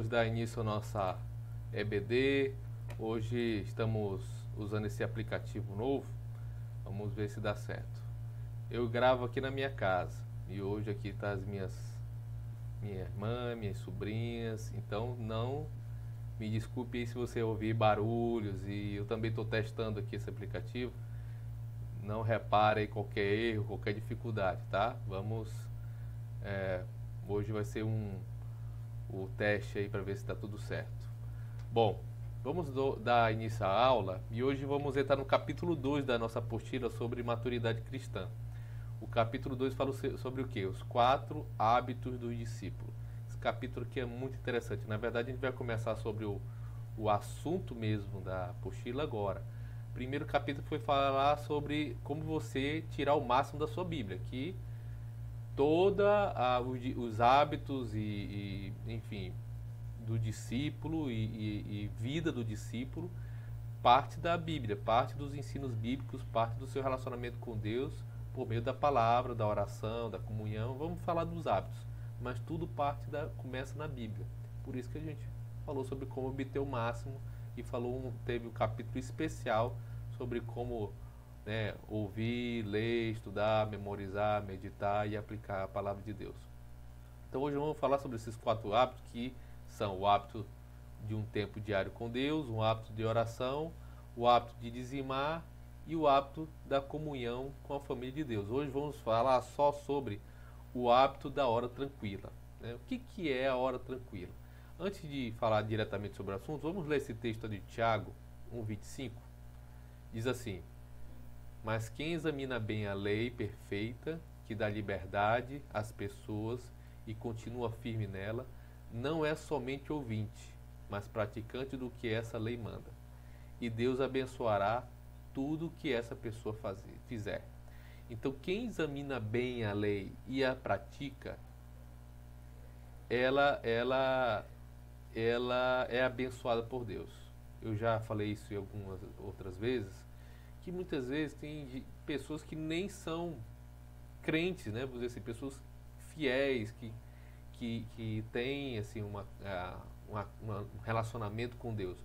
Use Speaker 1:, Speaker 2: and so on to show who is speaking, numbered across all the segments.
Speaker 1: Vamos dar início à nossa EBD. Hoje estamos usando esse aplicativo novo. Vamos ver se dá certo. Eu gravo aqui na minha casa e hoje aqui está minha irmã, minhas sobrinhas. Então não me desculpe aí se você ouvir barulhos, e eu também estou testando aqui esse aplicativo. Não repare aí qualquer erro, qualquer dificuldade, tá? Hoje vai ser o teste aí para ver se está tudo certo. Bom, vamos dar início à aula e hoje vamos entrar no capítulo 2 da nossa apostila sobre maturidade cristã. O capítulo 2 fala sobre o quê? Os 4 hábitos do discípulo. Esse capítulo aqui é muito interessante. Na verdade, a gente vai começar sobre o assunto mesmo da apostila agora. O primeiro capítulo foi falar sobre como você tirar o máximo da sua Bíblia, que os hábitos enfim, do discípulo e vida do discípulo parte da Bíblia, parte dos ensinos bíblicos, parte do seu relacionamento com Deus por meio da palavra, da oração, da comunhão. Vamos falar dos hábitos, mas tudo começa na Bíblia. Por isso que a gente falou sobre como obter o máximo e teve um capítulo especial sobre como, né, ouvir, ler, estudar, memorizar, meditar e aplicar a palavra de Deus. Então hoje vamos falar sobre esses 4 hábitos, que são o hábito de um tempo diário com Deus, um hábito de oração, o hábito de dizimar e o hábito da comunhão com a família de Deus. Hoje vamos falar só sobre o hábito da hora tranquila, né? O que é a hora tranquila? Antes de falar diretamente sobre o assunto, vamos ler esse texto de Tiago 1,25. Diz assim: mas quem examina bem a lei perfeita, que dá liberdade às pessoas e continua firme nela, não é somente ouvinte, mas praticante do que essa lei manda. E Deus abençoará tudo que essa pessoa fizer. Então, quem examina bem a lei e a pratica, ela é abençoada por Deus. Eu já falei isso em algumas outras vezes, que muitas vezes tem pessoas que nem são crentes, né? Vamos dizer assim, pessoas fiéis, que têm assim, um relacionamento com Deus.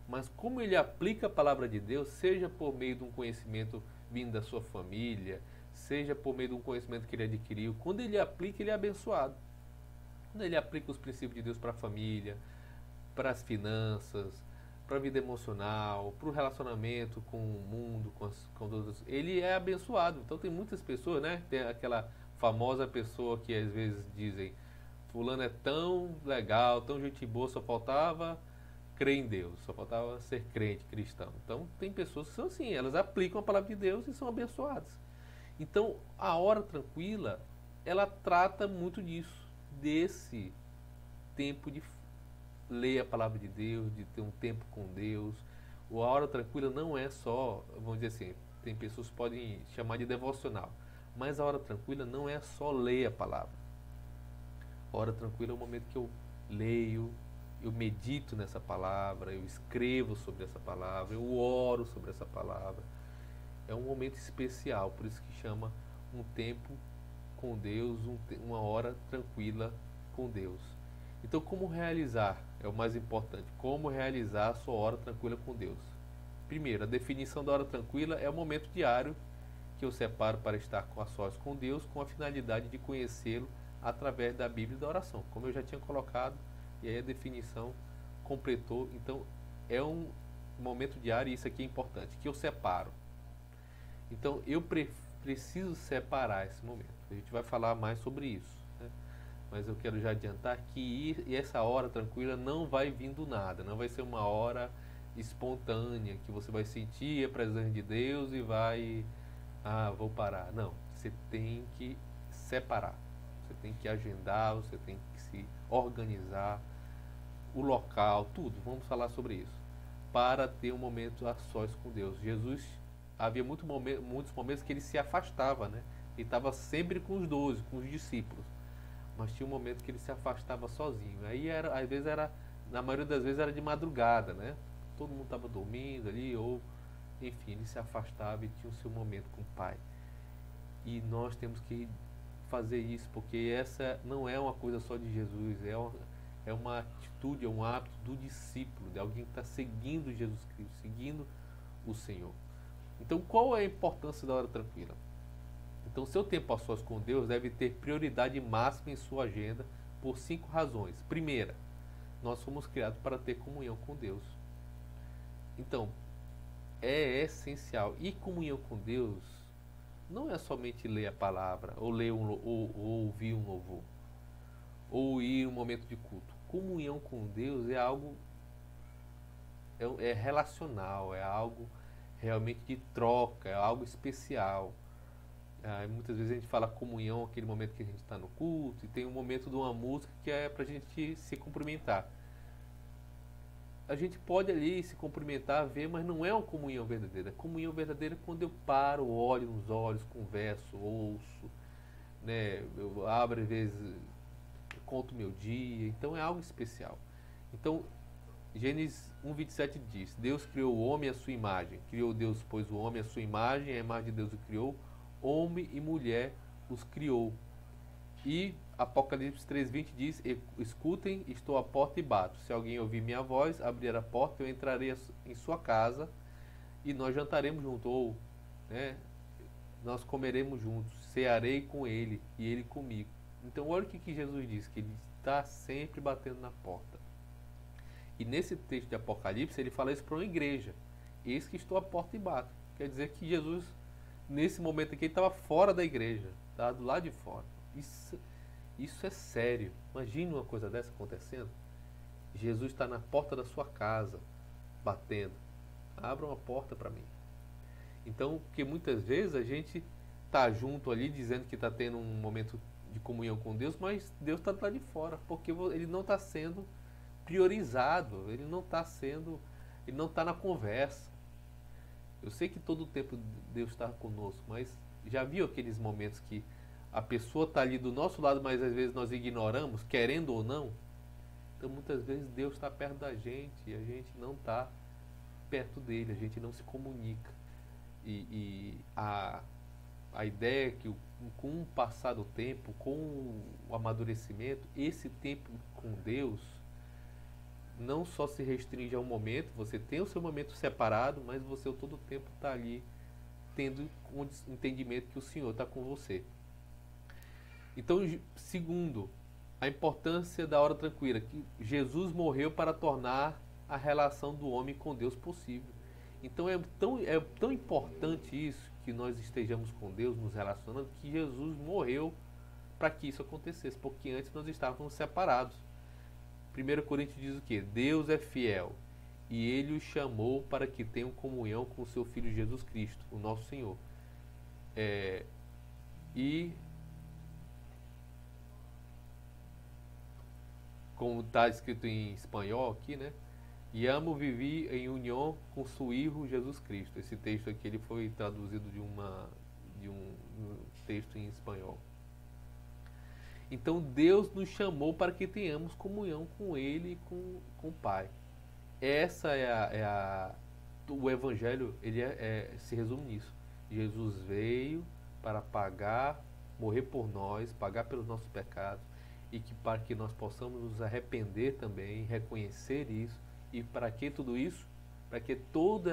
Speaker 1: Mas como ele aplica a palavra de Deus, seja por meio de um conhecimento vindo da sua família, seja por meio de um conhecimento que ele adquiriu, quando ele aplica, ele é abençoado. Quando ele aplica os princípios de Deus para a família, para as finanças, para a vida emocional, para o relacionamento com o mundo, com todos, ele é abençoado. Então tem muitas pessoas, né? Tem aquela famosa pessoa que às vezes dizem: fulano é tão legal, tão gente boa, só faltava crer em Deus, só faltava ser crente, cristão. Então tem pessoas que são assim, elas aplicam a palavra de Deus e são abençoadas. Então a hora tranquila, ela trata muito disso, desse tempo de ler a palavra de Deus, de ter um tempo com Deus. A hora tranquila não é só, vamos dizer assim, tem pessoas que podem chamar de devocional, mas a hora tranquila não é só ler a palavra. A hora tranquila é o momento que eu leio, eu medito nessa palavra, eu escrevo sobre essa palavra, eu oro sobre essa palavra. É um momento especial, por isso que chama um tempo com Deus, uma hora tranquila com Deus. Então, como realizar? É o mais importante. Como realizar a sua hora tranquila com Deus? Primeiro, a definição da hora tranquila é o momento diário que eu separo para estar a sós com Deus, com a finalidade de conhecê-lo através da Bíblia e da oração, como eu já tinha colocado, e aí a definição completou. Então, é um momento diário, e isso aqui é importante, que eu separo. Então, eu preciso separar esse momento. A gente vai falar mais sobre isso, né? Mas eu quero já adiantar que essa hora tranquila não vai vir do nada, não vai ser uma hora espontânea, que você vai sentir a presença de Deus e vai, vou parar. Não, você tem que separar, você tem que agendar, você tem que se organizar, o local, tudo, vamos falar sobre isso, para ter um momento a sós com Deus. Jesus, havia muitos momentos que ele se afastava, né? Ele estava sempre com os 12, com os discípulos, mas tinha um momento que ele se afastava sozinho. Aí às vezes na maioria das vezes era de madrugada, né? Todo mundo estava dormindo ali, ou enfim, ele se afastava e tinha o seu momento com o Pai. E nós temos que fazer isso, porque essa não é uma coisa só de Jesus, é uma atitude, é um hábito do discípulo, de alguém que está seguindo Jesus Cristo, seguindo o Senhor. Então, qual é a importância da hora tranquila? Então, seu tempo a sós com Deus deve ter prioridade máxima em sua agenda por 5 razões. Primeira, nós fomos criados para ter comunhão com Deus. Então, é essencial. E comunhão com Deus não é somente ler a palavra, ou ou ouvir um louvor, ou ir um momento de culto. Comunhão com Deus é algo é relacional, é algo realmente de troca, é algo especial. Muitas vezes a gente fala comunhão, aquele momento que a gente está no culto, e tem um momento de uma música que é para a gente se cumprimentar. A gente pode ali se cumprimentar, ver, mas não é uma comunhão verdadeira. Comunhão verdadeira é quando eu paro, olho nos olhos, converso, ouço, né? Eu abro, às vezes, conto meu dia. Então é algo especial. Então, Gênesis 1:27 diz: Deus criou o homem à sua imagem. Criou Deus, pois, o homem à sua imagem, a imagem de Deus o criou. Homem e mulher os criou. E Apocalipse 3:20 diz: escutem, estou à porta e bato. Se alguém ouvir minha voz, abrir a porta, eu entrarei em sua casa e nós jantaremos juntos. Ou, né, nós comeremos juntos, cearei com ele e ele comigo. Então, olha o que Jesus diz, que ele está sempre batendo na porta. E nesse texto de Apocalipse, ele fala isso para uma igreja: eis que estou à porta e bato. Quer dizer que Jesus, nesse momento aqui, ele estava fora da igreja, estava do lado de fora. Isso é sério. Imagine uma coisa dessa acontecendo. Jesus está na porta da sua casa, batendo. Abra uma porta para mim. Então, porque muitas vezes a gente está junto ali, dizendo que está tendo um momento de comunhão com Deus, mas Deus está lá de fora, porque ele não está sendo priorizado, ele não está na conversa. Eu sei que todo o tempo Deus está conosco, mas já viu aqueles momentos que a pessoa está ali do nosso lado, mas às vezes nós ignoramos, querendo ou não? Então muitas vezes Deus está perto da gente e a gente não está perto dele, a gente não se comunica. E a ideia é que com o passar do tempo, com o amadurecimento, esse tempo com Deus não só se restringe a um momento, você tem o seu momento separado, mas você todo o tempo está ali tendo um entendimento que o Senhor está com você. Então, segundo, a importância da hora tranquila, que Jesus morreu para tornar a relação do homem com Deus possível. Então é tão importante isso, que nós estejamos com Deus, nos relacionando, que Jesus morreu para que isso acontecesse, porque antes nós estávamos separados. 1 Coríntios diz o quê? Deus é fiel e Ele os chamou para que tenham comunhão com o seu Filho Jesus Cristo, o nosso Senhor. E como está escrito em espanhol aqui, né? E amo viver em união com seu Filho Jesus Cristo. Esse texto aqui ele foi traduzido de um texto em espanhol. Então Deus nos chamou para que tenhamos comunhão com Ele e com o Pai. Essa o Evangelho ele se resume nisso. Jesus veio para morrer por nós, pagar pelos nossos pecados, e que para que nós possamos nos arrepender também, reconhecer isso. E para que tudo isso? Para que todo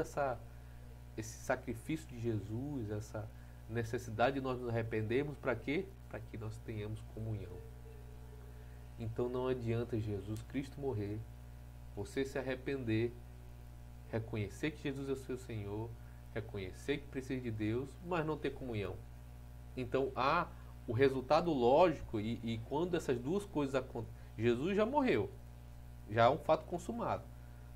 Speaker 1: esse sacrifício de Jesus, essa necessidade de nós nos arrependermos, para quê? Para que nós tenhamos comunhão. Então não adianta Jesus Cristo morrer, você se arrepender, reconhecer que Jesus é o seu Senhor, reconhecer que precisa de Deus, mas não ter comunhão. Então há o resultado lógico, e quando essas duas coisas acontecem, Jesus já morreu, já é um fato consumado,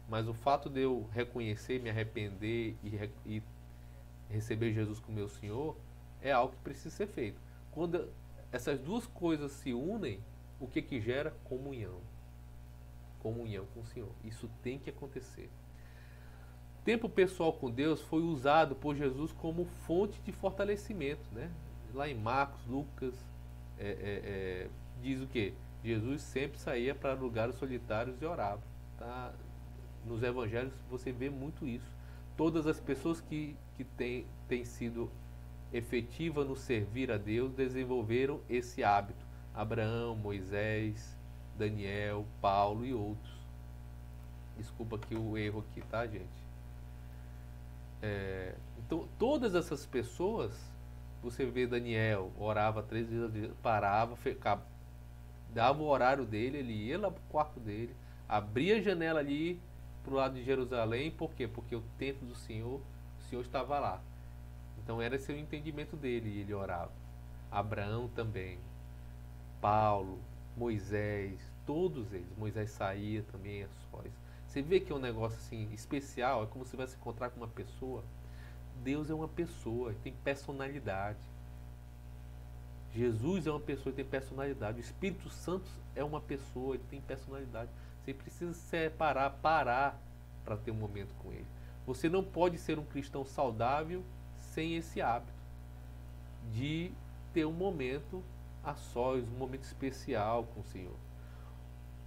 Speaker 1: mas o fato de eu reconhecer, me arrepender e receber Jesus como meu Senhor é algo que precisa ser feito. Quando essas duas coisas se unem, o que gera? Comunhão. Comunhão com o Senhor. Isso tem que acontecer. Tempo pessoal com Deus foi usado por Jesus como fonte de fortalecimento, né? Lá em Marcos, Lucas, diz o quê? Jesus sempre saía para lugares solitários e orava. Tá? Nos evangelhos você vê muito isso. Todas as pessoas que têm sido efetivas no servir a Deus desenvolveram esse hábito. Abraão, Moisés, Daniel, Paulo e outros. Desculpa aqui o erro aqui, tá, gente? Então, todas essas pessoas, você vê Daniel, orava 3 vezes ao dia, parava, dava o horário dele, ele ia lá pro quarto dele, abria a janela ali pro lado de Jerusalém, por quê? Porque o templo do Senhor, o Senhor estava lá. Então era esse o entendimento dele, e ele orava. Abraão também, Paulo, Moisés, todos eles. Moisés saía também a sós. Você vê que é um negócio assim especial, é como se você vai se encontrar com uma pessoa. Deus é uma pessoa, tem personalidade. Jesus é uma pessoa e tem personalidade. O Espírito Santo é uma pessoa, ele tem personalidade. Você precisa separar, parar para ter um momento com ele. Você não pode ser um cristão saudável sem esse hábito de ter um momento a sós, um momento especial com o Senhor.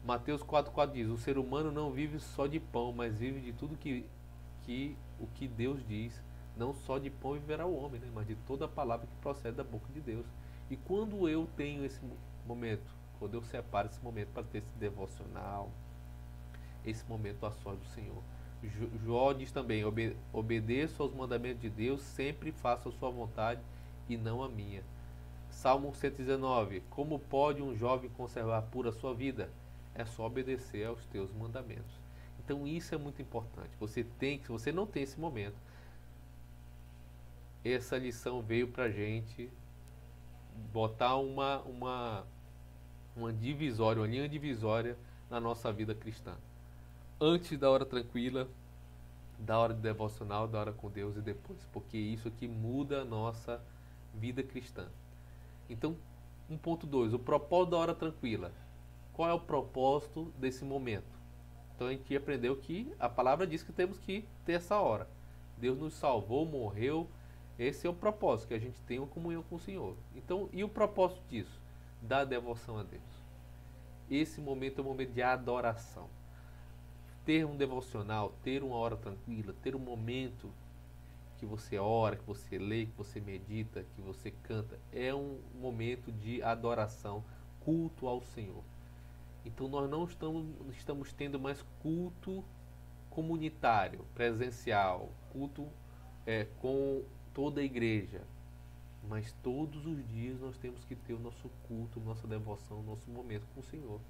Speaker 1: Mateus 4,4 diz: o ser humano não vive só de pão, mas vive de tudo o que Deus diz. Não só de pão viverá o homem, né? Mas de toda a palavra que procede da boca de Deus. E quando eu tenho esse momento, quando eu separo esse momento para ter esse devocional, esse momento a sós do Senhor. Jó diz também: obedeço aos mandamentos de Deus, sempre faço a sua vontade e não a minha. Salmo 119: como pode um jovem conservar pura a sua vida? É só obedecer aos teus mandamentos. Então isso é muito importante. Se você não tem esse momento, essa lição veio para a gente botar uma divisória, uma linha divisória na nossa vida cristã. Antes da hora tranquila, da hora de devocional, da hora com Deus e depois. Porque isso aqui muda a nossa vida cristã. Então, 1.2, o propósito da hora tranquila. Qual é o propósito desse momento? Então a gente aprendeu que a palavra diz que temos que ter essa hora. Deus nos salvou, morreu. Esse é o propósito, que a gente tenha uma comunhão com o Senhor. Então, e o propósito disso? Da devoção a Deus. Esse momento é um momento de adoração. Ter um devocional, ter uma hora tranquila, ter um momento que você ora, que você lê, que você medita, que você canta, é um momento de adoração, culto ao Senhor. Então nós não estamos tendo mais culto comunitário, presencial, culto com toda a igreja. Mas todos os dias nós temos que ter o nosso culto, nossa devoção, nosso momento com o Senhor.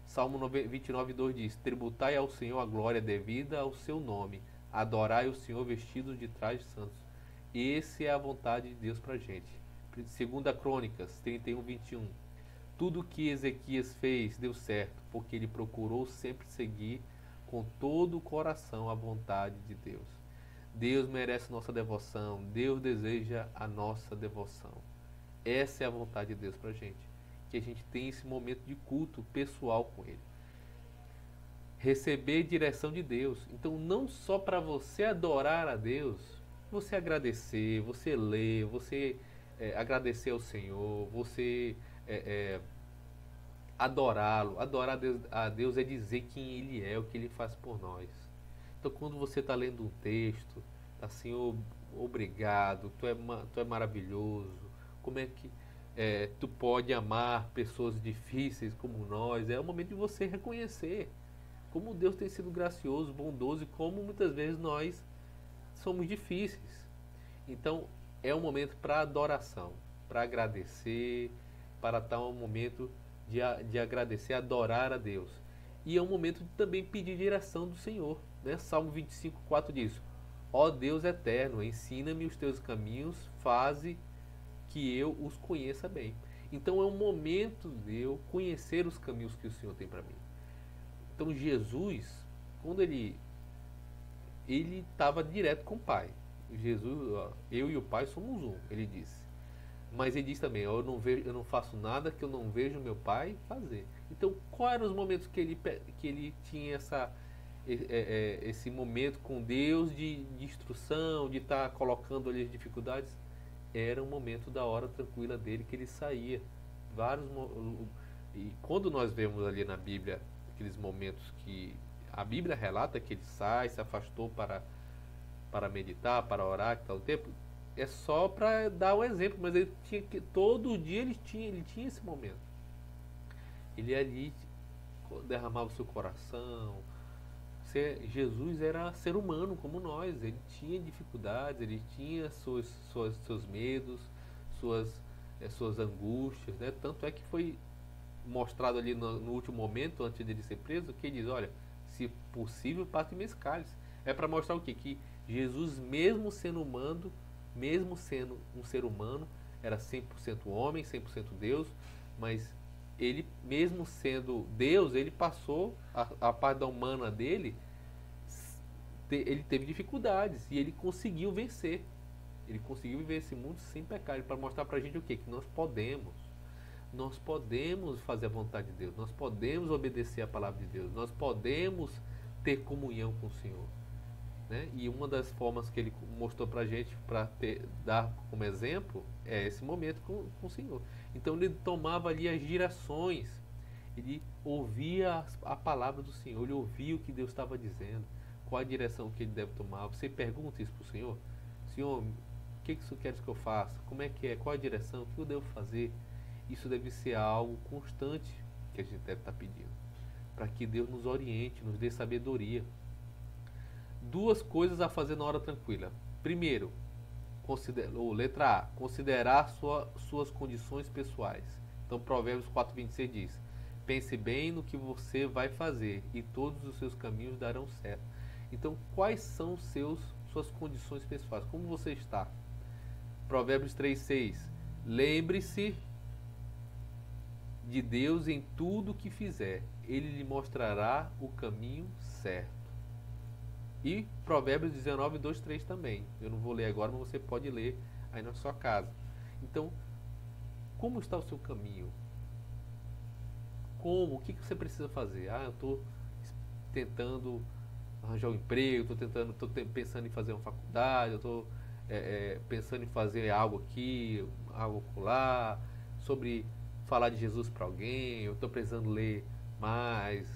Speaker 1: Salmo 29:2 diz: tributai ao Senhor a glória devida ao seu nome, adorai o Senhor vestidos de trajes santos. Essa é a vontade de Deus para a gente. 2 Crônicas 31:21. Tudo o que Ezequias fez deu certo, porque ele procurou sempre seguir com todo o coração a vontade de Deus. Deus merece nossa devoção, Deus deseja a nossa devoção. Essa é a vontade de Deus para a gente. Que a gente tenha esse momento de culto pessoal com Ele. Receber direção de Deus. Então, não só para você adorar a Deus, você agradecer, você ler, você agradecer ao Senhor, você adorá-lo. Adorar a Deus é dizer quem Ele é, o que Ele faz por nós. Então, quando você está lendo um texto, tá, Senhor, obrigado, tu é maravilhoso, como é que tu pode amar pessoas difíceis como nós? É o momento de você reconhecer como Deus tem sido gracioso, bondoso e como muitas vezes nós somos difíceis. Então, é um momento para adoração, para agradecer, para estar um momento de agradecer, adorar a Deus. E é um momento de também pedir direção do Senhor. Né? Salmo 25:4 diz: ó Deus eterno, ensina-me os teus caminhos, faze que eu os conheça bem. Então é um momento de eu conhecer os caminhos que o Senhor tem para mim. Então Jesus, quando ele estava direto com o Pai. Jesus, ó, eu e o Pai somos um, ele disse. Mas ele diz também: eu não faço nada que eu não vejo meu Pai fazer. Então, quais eram os momentos que ele tinha esse momento com Deus de instrução, de estar colocando ali as dificuldades? Era um momento da hora tranquila dele, que ele saía. E quando nós vemos ali na Bíblia aqueles momentos que a Bíblia relata que ele se afastou para meditar, para orar, que tal tempo, é só para dar um exemplo, mas ele tinha que todo dia ele tinha esse momento. Ele ali derramava o seu coração. Jesus era ser humano como nós, ele tinha dificuldades, ele tinha seus medos, suas, suas angústias, né? Tanto é que foi mostrado ali no último momento, antes de ele ser preso, que ele diz, olha, se possível, passe-me esse cálice. É para mostrar o quê? Que Jesus, mesmo sendo um ser humano, era 100% homem, 100% Deus, mas ele, mesmo sendo Deus, ele passou a parte da humana dele, ele teve dificuldades e ele conseguiu vencer. Ele conseguiu viver esse mundo sem pecado, para mostrar pra gente o quê? Que nós podemos. Nós podemos fazer a vontade de Deus, nós podemos obedecer a palavra de Deus, nós podemos ter comunhão com o Senhor. Né? E uma das formas que ele mostrou para a gente, para dar como exemplo, é esse momento com o Senhor. Então ele tomava ali as direções, ele ouvia a palavra do Senhor, ele ouvia o que Deus estava dizendo, qual a direção que ele deve tomar. Você pergunta isso para o Senhor: Senhor, o que isso queres que eu faça? Como é que é? Qual a direção? O que eu devo fazer? Isso deve ser algo constante que a gente deve estar pedindo, para que Deus nos oriente, nos dê sabedoria. Duas coisas a fazer na hora tranquila. Primeiro, letra A, considerar suas condições pessoais. Então, Provérbios 4:26 diz: pense bem no que você vai fazer e todos os seus caminhos darão certo. Então, quais são suas condições pessoais? Como você está? Provérbios 3:6: lembre-se de Deus em tudo que fizer. Ele lhe mostrará o caminho certo. E Provérbios 19:2-3 também. Eu não vou ler agora, mas você pode ler aí na sua casa. Então, como está o seu caminho? O que você precisa fazer? Eu estou tentando arranjar um emprego, estou pensando em fazer uma faculdade, eu estou pensando em fazer algo aqui, algo lá, sobre falar de Jesus para alguém, eu estou precisando ler mais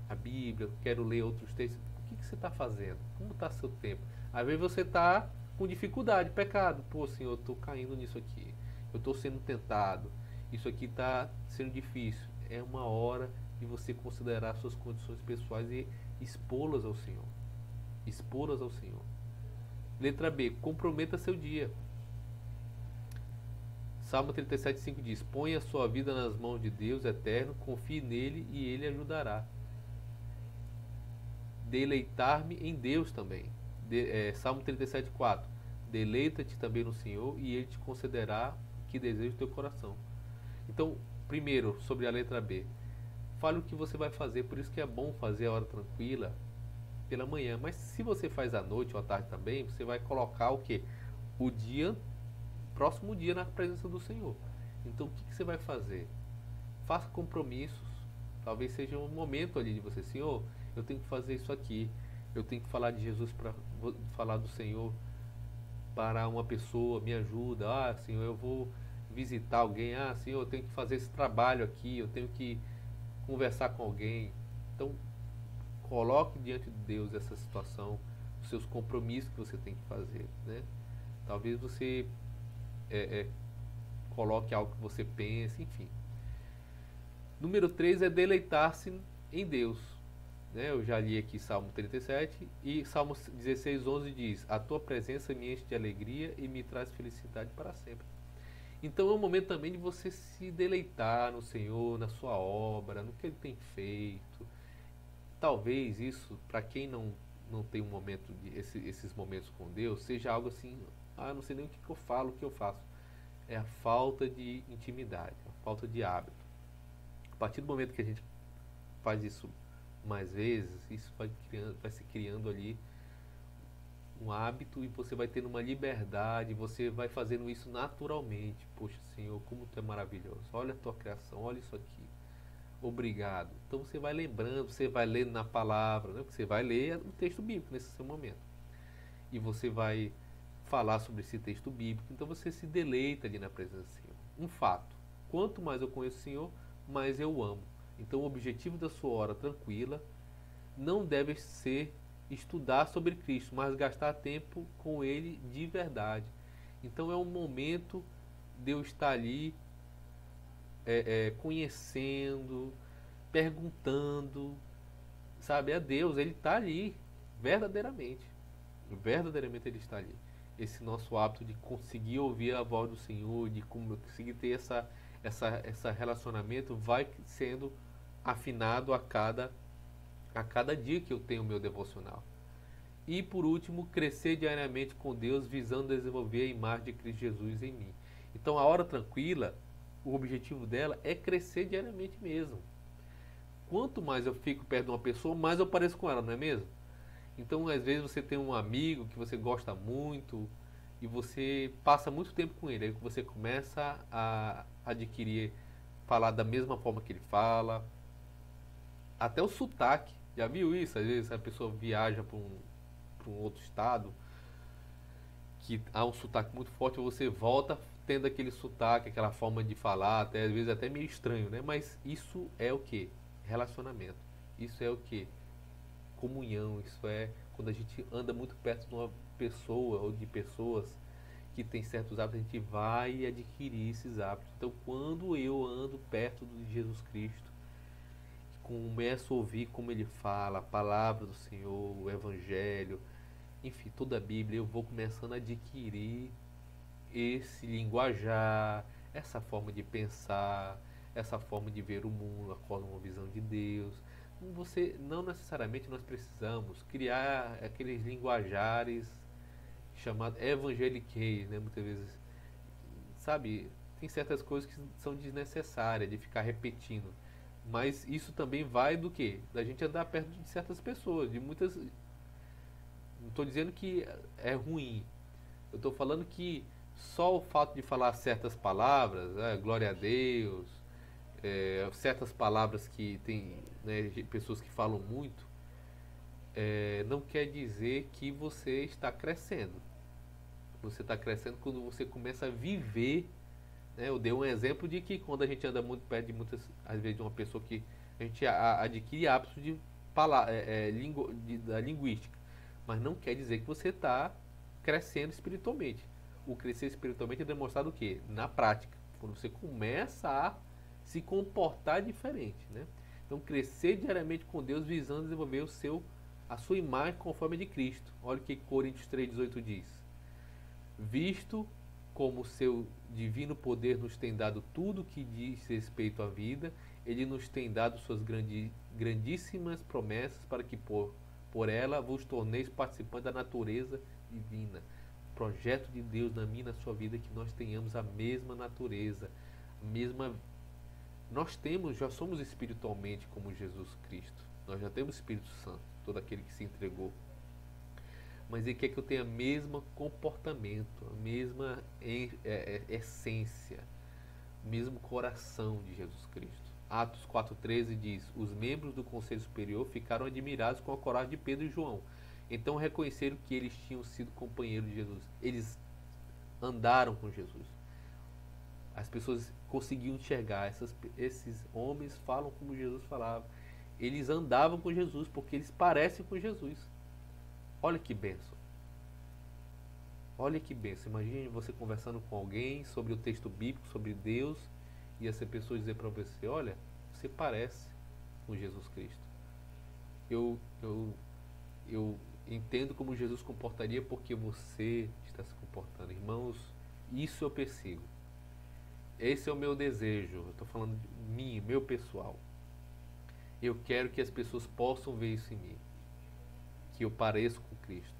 Speaker 1: a Bíblia, quero ler outros textos. O que você está fazendo? Como está seu tempo? Às vezes você está com dificuldade, pecado. Pô, Senhor, eu estou caindo nisso aqui. Eu estou sendo tentado. Isso aqui está sendo difícil. É uma hora de você considerar suas condições pessoais e expô-las ao Senhor. Expô-las ao Senhor. Letra B, comprometa seu dia. Salmo 37:5 diz: ponha a sua vida nas mãos de Deus eterno, confie nele e ele ajudará. Deleitar-me em Deus também. Salmo 37:4. Deleita-te também no Senhor e Ele te concederá o que deseja o teu coração. Então, primeiro, sobre a letra B. Fale o que você vai fazer, por isso que é bom fazer a hora tranquila pela manhã. Mas se você faz à noite ou à tarde também, você vai colocar o quê? O dia, próximo dia na presença do Senhor. Então, o que você vai fazer? Faça compromissos. Talvez seja um momento ali de você, Senhor, eu tenho que fazer isso aqui. Eu tenho que falar de Jesus, vou falar do Senhor para uma pessoa, me ajuda. Senhor, eu vou visitar alguém. Senhor, eu tenho que fazer esse trabalho aqui, eu tenho que conversar com alguém. Então, coloque diante de Deus essa situação, os seus compromissos que você tem que fazer, né? Talvez você coloque algo que você pense, enfim. Número 3 é deleitar-se em Deus. Eu já li aqui Salmo 37 e Salmo 16:11 diz: a tua presença me enche de alegria e me traz felicidade para sempre. Então é um momento também de você se deleitar no Senhor, na sua obra, no que Ele tem feito. Talvez isso, para quem não tem um momento esses momentos com Deus, seja algo assim: não sei nem o que eu falo, o que eu faço. É a falta de intimidade, a falta de hábito. A partir do momento que a gente faz isso mais vezes, isso vai se criando ali um hábito e você vai tendo uma liberdade, você vai fazendo isso naturalmente. Poxa, Senhor, como Tu é maravilhoso. Olha a Tua criação, olha isso aqui. Obrigado. Então você vai lembrando, você vai lendo na palavra, né? Você vai ler o texto bíblico nesse seu momento. E você vai falar sobre esse texto bíblico. Então você se deleita ali na presença do Senhor. Um fato: quanto mais eu conheço o Senhor, mais eu amo. Então o objetivo da sua hora tranquila não deve ser estudar sobre Cristo, mas gastar tempo com Ele de verdade. Então é um momento de eu estar ali conhecendo, perguntando, sabe, a Deus. Ele está ali, verdadeiramente. Verdadeiramente Ele está ali. Esse nosso hábito de conseguir ouvir a voz do Senhor, de conseguir ter essa relacionamento, vai sendo afinado a cada dia que eu tenho o meu devocional. E por último, crescer diariamente com Deus, visando desenvolver a imagem de Cristo Jesus em mim. Então, a hora tranquila, o objetivo dela é crescer diariamente mesmo. Quanto mais eu fico perto de uma pessoa, mais eu pareço com ela, não é mesmo? Então, às vezes você tem um amigo que você gosta muito e você passa muito tempo com ele, aí você começa a adquirir, falar da mesma forma que ele fala, até o sotaque. Já viu isso? Às vezes a pessoa viaja para um outro estado que há um sotaque muito forte, você volta tendo aquele sotaque, aquela forma de falar, até às vezes até meio estranho, né? Mas isso é o que? Relacionamento. Isso é o que? Comunhão. Isso é quando a gente anda muito perto de uma pessoa ou de pessoas que tem certos hábitos, a gente vai adquirir esses hábitos. Então, quando eu ando perto de Jesus Cristo, começo a ouvir como ele fala, a palavra do Senhor, o Evangelho, enfim, toda a Bíblia, eu vou começando a adquirir esse linguajar, essa forma de pensar, essa forma de ver o mundo, acorda uma visão de Deus. Você, não necessariamente nós precisamos criar aqueles linguajares chamados evangeliquez, né? Muitas vezes, sabe, tem certas coisas que são desnecessárias de ficar repetindo. Mas isso também vai do que? Da gente andar perto de certas pessoas, de muitas. Não estou dizendo que é ruim. Eu estou falando que só o fato de falar certas palavras, né, glória a Deus, certas palavras que tem, né, pessoas que falam muito, não quer dizer que você está crescendo. Você está crescendo quando você começa a viver. Né? Eu dei um exemplo de que quando a gente anda muito perto de muitas, às vezes de uma pessoa que a gente adquire hábitos de falar, da linguística, mas não quer dizer que você está crescendo espiritualmente. O crescer espiritualmente é demonstrado o quê? Na prática, quando você começa a se comportar diferente, né? Então, crescer diariamente com Deus visando desenvolver a sua imagem conforme a de Cristo. Olha o que Coríntios 3,18 diz. Visto como seu divino poder nos tem dado tudo que diz respeito à vida, ele nos tem dado suas grandíssimas promessas para que por ela vos torneis participantes da natureza divina. O projeto de Deus na minha e na sua vida é que nós tenhamos a mesma natureza, a mesma. Nós já somos espiritualmente como Jesus Cristo. Nós já temos o Espírito Santo, todo aquele que se entregou. Mas ele quer que eu tenha o mesmo comportamento, a mesma essência, o mesmo coração de Jesus Cristo. Atos 4,13 diz: os membros do Conselho Superior ficaram admirados com a coragem de Pedro e João. Então reconheceram que eles tinham sido companheiros de Jesus. Eles andaram com Jesus. As pessoas conseguiam enxergar. Esses homens falam como Jesus falava. Eles andavam com Jesus porque eles parecem com Jesus. Olha que bênção. Olha que bênção. Imagine você conversando com alguém sobre o texto bíblico, sobre Deus, e essa pessoa dizer para você: olha, você parece com Jesus Cristo. Eu entendo como Jesus se comportaria porque você está se comportando. Irmãos, isso eu persigo. Esse é o meu desejo. Eu estou falando de mim, meu pessoal. Eu quero que as pessoas possam ver isso em mim. Que eu pareço com Cristo.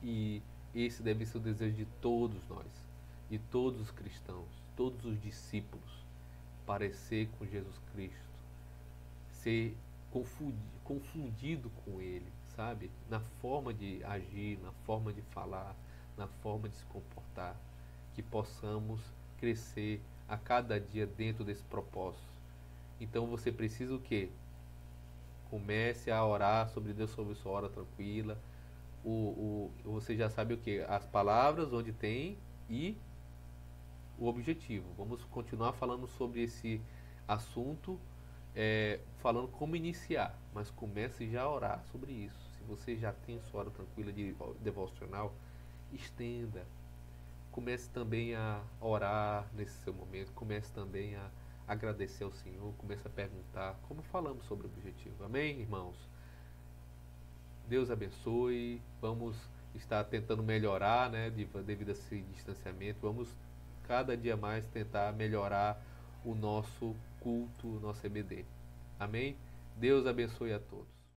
Speaker 1: E esse deve ser o desejo de todos nós, de todos os cristãos, todos os discípulos. Parecer com Jesus Cristo. Ser confundido com Ele, sabe? Na forma de agir, na forma de falar, na forma de se comportar. Que possamos crescer a cada dia dentro desse propósito. Então você precisa o quê? Comece a orar sobre Deus, sobre sua hora tranquila. Você já sabe o que? As palavras onde tem e o objetivo. Vamos continuar falando sobre esse assunto, falando como iniciar, mas comece já a orar sobre isso. Se você já tem sua hora tranquila de devocional, estenda. Comece também a orar nesse seu momento. Comece também a agradecer ao Senhor, começa a perguntar, como falamos sobre o objetivo. Amém, irmãos? Deus abençoe. Vamos estar tentando melhorar, né, devido a esse distanciamento. Vamos cada dia mais tentar melhorar o nosso culto, o nosso EBD. Amém? Deus abençoe a todos.